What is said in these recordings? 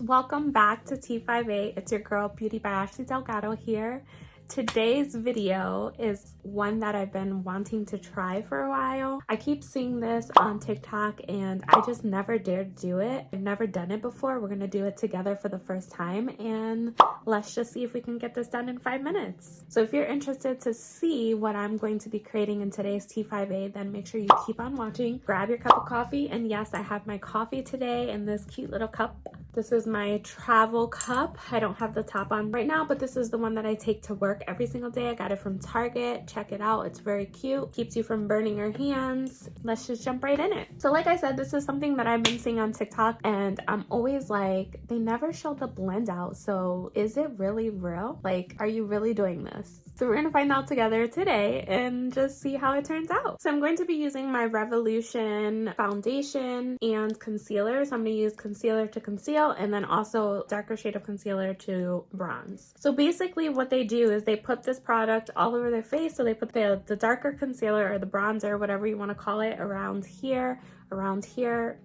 welcome back to T58. It's your girl Beauty by Ashley Delgado here. Today's video is one that I've been wanting to try for a while. I keep seeing this on TikTok and I just never dared do it. I've never done it before. We're gonna do it together for the first time and let's just see if we can get this done in 5 minutes. So if you're interested to see what I'm going to be creating in today's T5A, then make sure you keep on watching. Grab your cup of coffee, and yes, I have my coffee today in this cute little cup. This is my travel cup. I don't have the top on right now, but this is the one that I take to work every single day. I got it from Target. Check it out. It's very cute. Keeps you from burning your hands. Let's just jump right in it. So like I said, this is something that I've been seeing on TikTok and I'm always like, they never show the blend out. So is it really real? Like, are you really doing this? So we're gonna find out together today and just see how it turns out. So I'm going to be using my Revolution foundation and concealer. So I'm gonna use concealer to conceal and then also darker shade of concealer to bronze. So basically what they do is they put this product all over their face. So they put the darker concealer or the bronzer, whatever you want to call it, around here,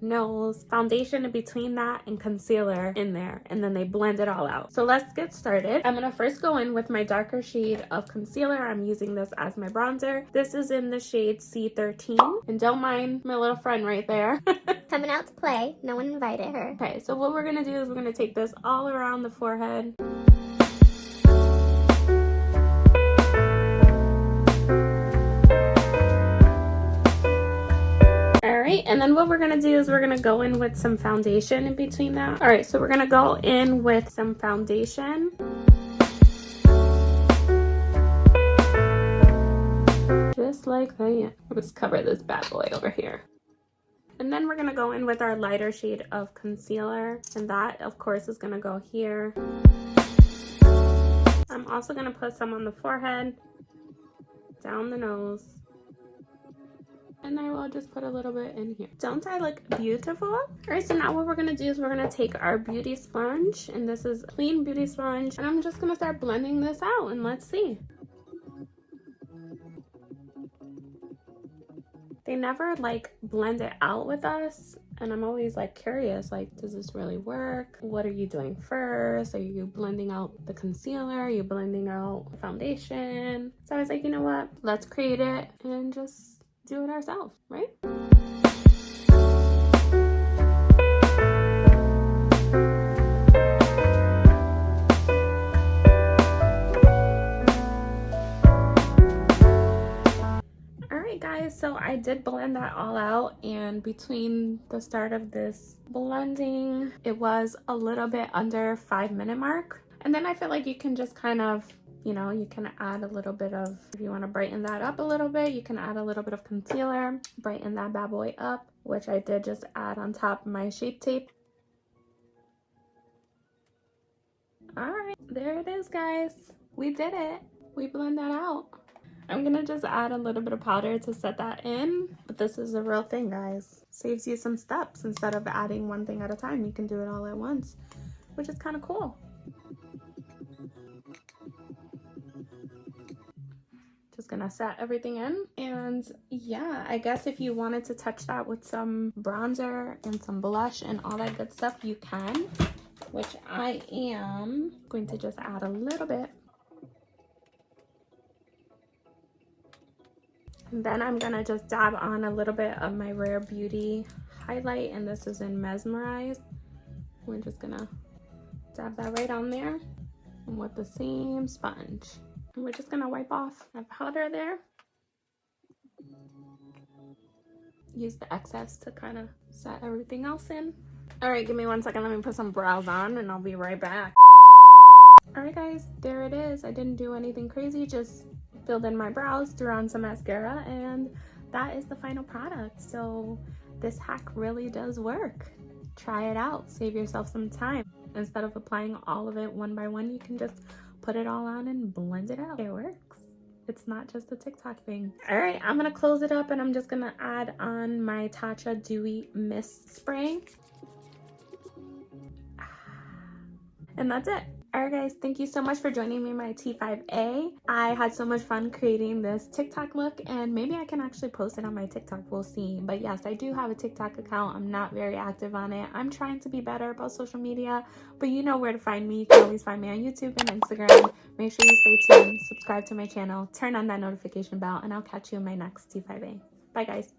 nose, foundation in between that, and concealer in there, and then they blend it all out. So let's get started. I'm gonna first go in with my darker shade of concealer. I'm using this as my bronzer. This is in the shade C13, and don't mind my little friend right there. Coming out to play. No one invited her. Okay, so what we're gonna do is we're gonna take this all around the forehead. And then what we're gonna do is we're gonna go in with some foundation in between that. All right, so we're gonna go in with some foundation. Just like that. Let's cover this bad boy over here. And then we're gonna go in with our lighter shade of concealer. And that, of course, is gonna go here. I'm also gonna put some on the forehead, down the nose. And I will just put a little bit in here. Don't I look beautiful? All right, so now what we're gonna do is we're gonna take our beauty sponge, and this is a clean beauty sponge, and I'm just gonna start blending this out, and let's see. They never like blend it out with us, and I'm always like curious, like, does this really work? What are you doing first? Are you blending out the concealer? Are you blending out the foundation? So I was like, you know what? Let's create it and just do it ourselves, right? Alright guys, so I did blend that all out, and between the start of this blending, it was a little bit under 5-minute mark. And then I feel like you can just kind of, you know, you can add a little bit of, if you want to brighten that up a little bit, you can add a little bit of concealer, brighten that bad boy up, which I did just add on top of my Shape Tape. All right, there it is, guys. We did it. We blend that out. I'm gonna just add a little bit of powder to set that in, but this is a real thing, guys. Saves you some steps. Instead of adding one thing at a time, you can do it all at once, which is kind of cool. Just gonna set everything in, and yeah, I guess if you wanted to touch that with some bronzer and some blush and all that good stuff, you can, which I am going to just add a little bit. And then I'm gonna just dab on a little bit of my Rare Beauty highlight, and this is in Mesmerize. We're just gonna dab that right on there, and with the same sponge. And we're just gonna wipe off that powder there. Use the excess to kind of set everything else in. All right, give me 1 second. Let me put some brows on and I'll be right back. All right, guys, there it is. I didn't do anything crazy, just filled in my brows, threw on some mascara, and that is the final product. So this hack really does work. Try it out, save yourself some time. Instead of applying all of it one by one, you can just put it all on and blend it out. It works. It's not just a TikTok thing. All right, I'm gonna close it up and I'm just gonna add on my Tatcha Dewy Mist Spray. And that's it. Alright guys, thank you so much for joining me in my T5A. I had so much fun creating this TikTok look, and maybe I can actually post it on my TikTok, we'll see. But yes, I do have a TikTok account. I'm not very active on it. I'm trying to be better about social media, but you know where to find me. You can always find me on YouTube and Instagram. Make sure you stay tuned, subscribe to my channel, turn on that notification bell, and I'll catch you in my next T5A. Bye guys.